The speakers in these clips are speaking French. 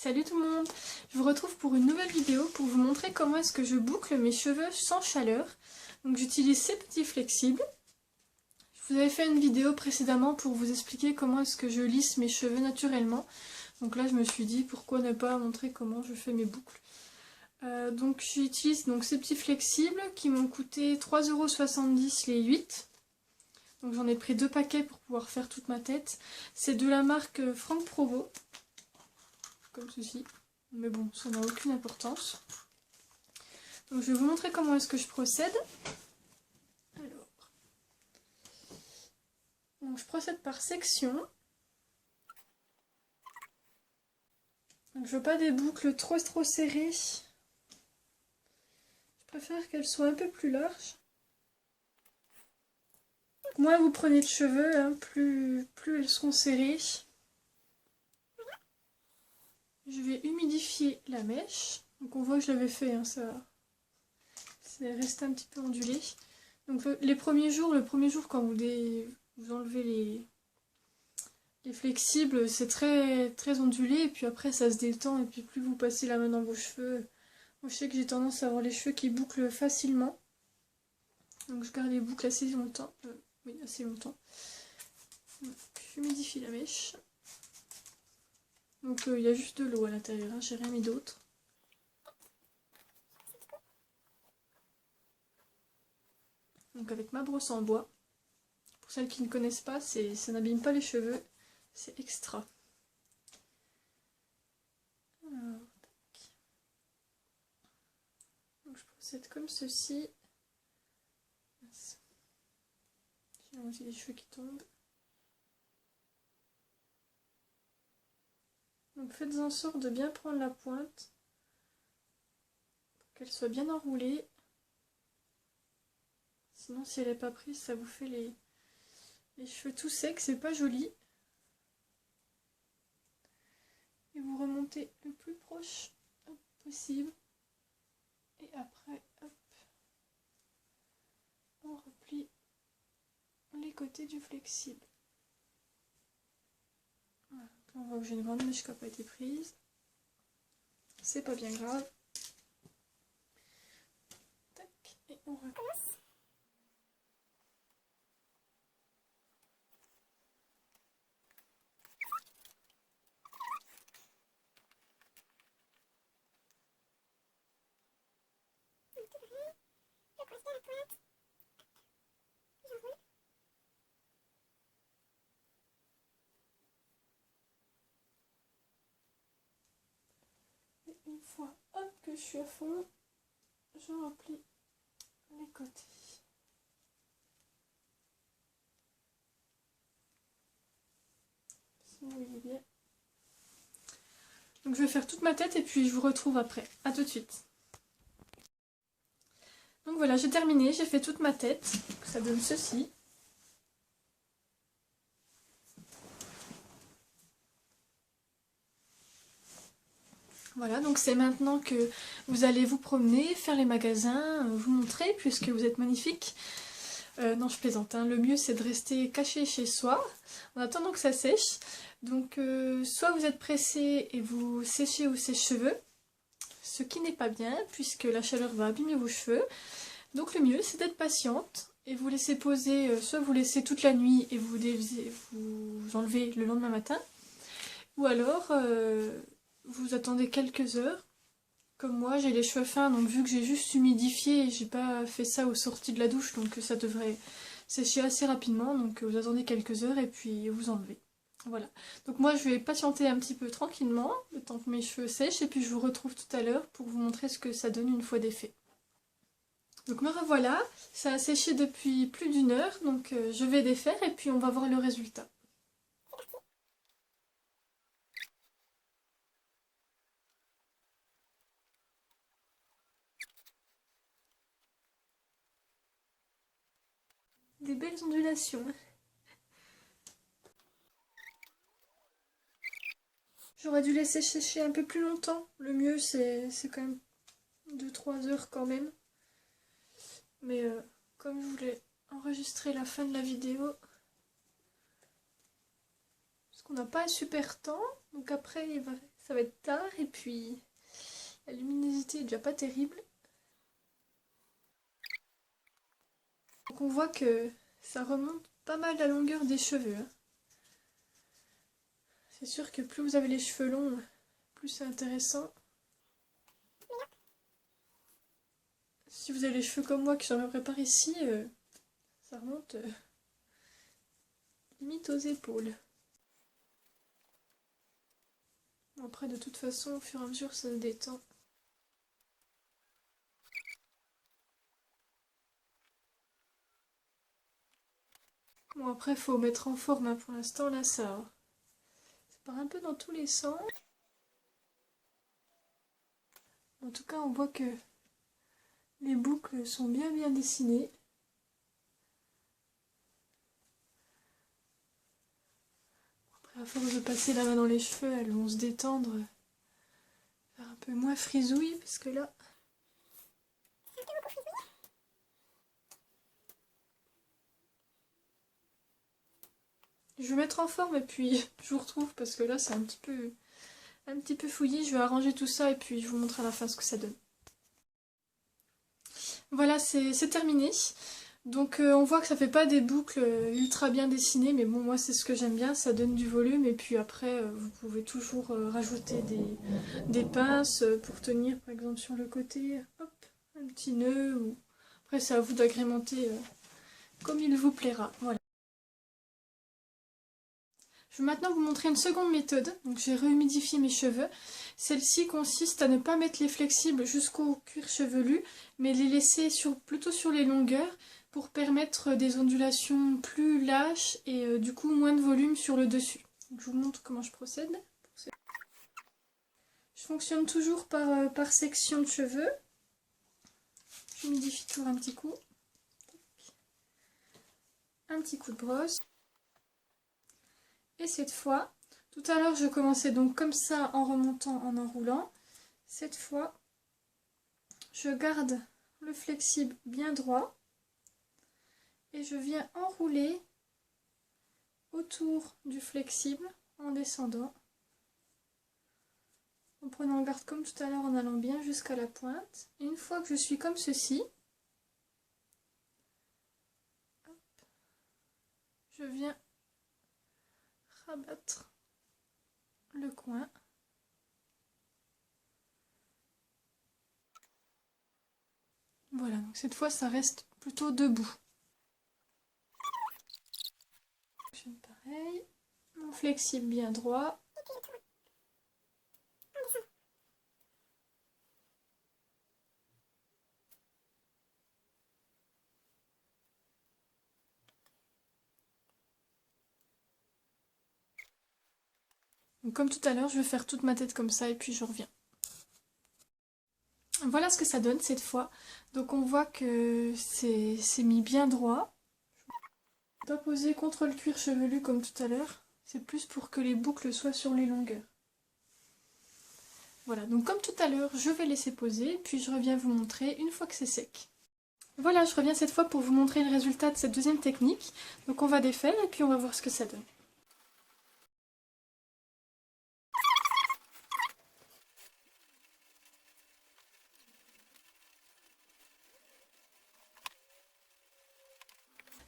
Salut tout le monde, je vous retrouve pour une nouvelle vidéo pour vous montrer comment est-ce que je boucle mes cheveux sans chaleur. Donc j'utilise ces petits flexibles. Je vous avais fait une vidéo précédemment pour vous expliquer comment est-ce que je lisse mes cheveux naturellement. Donc là je me suis dit pourquoi ne pas montrer comment je fais mes boucles. Donc j'utilise ces petits flexibles qui m'ont coûté 3,70 € les 8. Donc j'en ai pris 2 paquets pour pouvoir faire toute ma tête. C'est de la marque Franck Provo. Comme ceci, mais bon, ça n'a aucune importance. Donc je vais vous montrer comment est-ce que je procède. Alors, donc je procède par section. Donc je veux pas des boucles trop serrées. Je préfère qu'elles soient un peu plus larges. Moins vous prenez de cheveux, hein, plus elles seront serrées. Je vais humidifier la mèche. Donc on voit que je l'avais fait, hein, ça c'est resté un petit peu ondulé. Donc le premier jour quand vous enlevez les flexibles, c'est très ondulé, et puis après ça se détend, et puis plus vous passez la main dans vos cheveux. Moi je sais que j'ai tendance à avoir les cheveux qui bouclent facilement. Donc je garde les boucles assez longtemps. Oui, assez longtemps. J'humidifie la mèche. Donc il y a juste de l'eau à l'intérieur, hein, j'ai rien mis d'autre. Donc avec ma brosse en bois. Pour celles qui ne connaissent pas, ça n'abîme pas les cheveux, c'est extra. Alors, donc je procède comme ceci. J'ai aussi des cheveux qui tombent. Donc faites en sorte de bien prendre la pointe pour qu'elle soit bien enroulée. Sinon si elle n'est pas prise, ça vous fait les cheveux tout secs, c'est pas joli. Et vous remontez le plus proche possible. Et après, hop, on replie les côtés du flexible. Voilà. On voit que j'ai une grande mèche qui n'a pas été prise. C'est pas bien grave. Tac, et on recommence. Et une fois hop, que je suis à fond, je replie les côtés. Si vous voyez bien. Donc je vais faire toute ma tête et puis je vous retrouve après. A tout de suite. Donc voilà, j'ai terminé, j'ai fait toute ma tête. Ça donne ceci. Voilà, donc c'est maintenant que vous allez vous promener, faire les magasins, vous montrer, puisque vous êtes magnifique. Non, je plaisante, hein. Le mieux c'est de rester caché chez soi, en attendant que ça sèche. Donc soit vous êtes pressé et vous séchez vos sèche-cheveux, ce qui n'est pas bien, puisque la chaleur va abîmer vos cheveux. Donc le mieux c'est d'être patiente et vous laissez poser, soit vous laissez toute la nuit et vous enlevez le lendemain matin, ou alors vous attendez quelques heures. Comme moi j'ai les cheveux fins, donc vu que j'ai juste humidifié, j'ai pas fait ça aux sorties de la douche, donc ça devrait sécher assez rapidement. Donc vous attendez quelques heures et puis vous enlevez. Voilà, donc moi je vais patienter un petit peu tranquillement, le temps que mes cheveux sèchent, et puis je vous retrouve tout à l'heure pour vous montrer ce que ça donne une fois défait. Donc me revoilà, ça a séché depuis plus d'1 heure, donc je vais défaire et puis on va voir le résultat. Des belles ondulations. J'aurais dû laisser sécher un peu plus longtemps. Le mieux c'est quand même 2-3 heures quand même. Mais comme je voulais enregistrer la fin de la vidéo, parce qu'on n'a pas un super temps, donc après Ça va être tard et puis la luminosité est déjà pas terrible. Donc on voit que ça remonte pas mal la longueur des cheveux, hein. C'est sûr que plus vous avez les cheveux longs, plus c'est intéressant. Si vous avez les cheveux comme moi qui sont à peu près par ici, ça remonte limite aux épaules. Après de toute façon, au fur et à mesure, ça se détend. Bon après, faut mettre en forme, hein. Pour l'instant là, ça part un peu dans tous les sens. En tout cas, on voit que les boucles sont bien dessinées. Après, à force de passer la main dans les cheveux, elles vont se détendre, faire un peu moins frisouille, parce que là... Je vais mettre en forme et puis je vous retrouve, parce que là, c'est un petit peu fouillis. Je vais arranger tout ça et puis je vous montre à la fin ce que ça donne. Voilà, c'est terminé. Donc on voit que ça fait pas des boucles ultra bien dessinées, mais bon, moi c'est ce que j'aime bien, ça donne du volume. Et puis après, vous pouvez toujours rajouter des pinces pour tenir par exemple sur le côté, hop, un petit nœud. Ou... Après c'est à vous d'agrémenter comme il vous plaira. Voilà. Je vais maintenant vous montrer une seconde méthode. Donc j'ai rehumidifié mes cheveux. Celle-ci consiste à ne pas mettre les flexibles jusqu'au cuir chevelu, mais les laisser plutôt sur les longueurs pour permettre des ondulations plus lâches et du coup moins de volume sur le dessus. Donc, je vous montre comment je procède. Je fonctionne toujours par section de cheveux. J'humidifie toujours un petit coup. Un petit coup de brosse. Et cette fois, tout à l'heure je commençais donc comme ça en remontant, en enroulant. Cette fois, je garde le flexible bien droit et je viens enrouler autour du flexible en descendant, en prenant garde comme tout à l'heure en allant bien jusqu'à la pointe. Et une fois que je suis comme ceci, hop, je viens rabattre le coin. Voilà, donc cette fois ça reste plutôt debout. Pareil, mon flexible bien droit. Donc comme tout à l'heure, je vais faire toute ma tête comme ça et puis je reviens. Voilà ce que ça donne cette fois. Donc on voit que c'est mis bien droit. Pas posé contre le cuir chevelu comme tout à l'heure. C'est plus pour que les boucles soient sur les longueurs. Voilà, donc comme tout à l'heure, je vais laisser poser, puis je reviens vous montrer une fois que c'est sec. Voilà, je reviens cette fois pour vous montrer le résultat de cette deuxième technique. Donc on va défaire et puis on va voir ce que ça donne.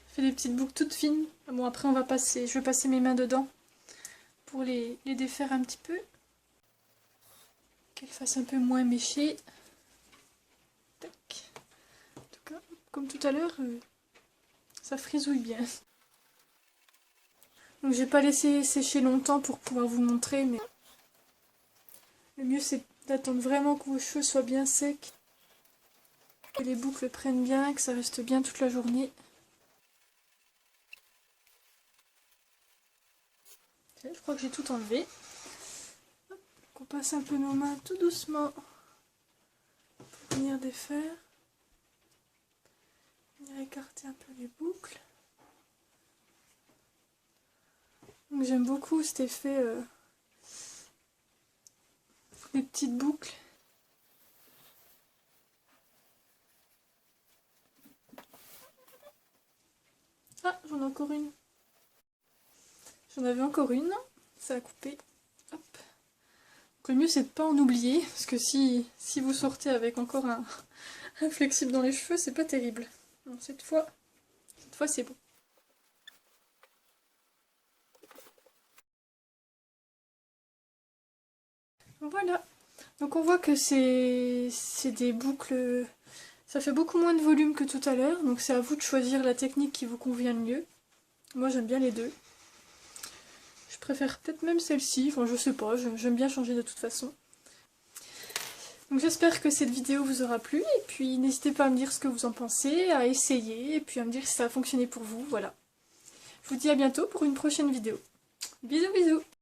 Je fais des petites boucles toutes fines. Bon après je vais passer mes mains dedans pour les défaire un petit peu. Qu'elles fassent un peu moins méchées. Tac. En tout cas, comme tout à l'heure, ça frisouille bien. Donc j'ai pas laissé sécher longtemps pour pouvoir vous montrer, mais le mieux c'est d'attendre vraiment que vos cheveux soient bien secs, que les boucles prennent bien, que ça reste bien toute la journée. Je crois que j'ai tout enlevé. Hop, on passe un peu nos mains tout doucement pour venir défaire. Venir écarter un peu les boucles. Donc j'aime beaucoup cet effet des petites boucles. Ah, j'en ai encore une. J'en avais encore une, ça a coupé. Hop. Le mieux c'est de pas en oublier, parce que si vous sortez avec encore un flexible dans les cheveux, c'est pas terrible. Non, cette fois c'est bon. Voilà. Donc on voit que c'est des boucles, ça fait beaucoup moins de volume que tout à l'heure, donc c'est à vous de choisir la technique qui vous convient le mieux. Moi j'aime bien les deux. Je préfère peut-être même celle-ci, enfin je sais pas, j'aime bien changer de toute façon. Donc j'espère que cette vidéo vous aura plu, et puis n'hésitez pas à me dire ce que vous en pensez, à essayer, et puis à me dire si ça a fonctionné pour vous, voilà. Je vous dis à bientôt pour une prochaine vidéo. Bisous bisous!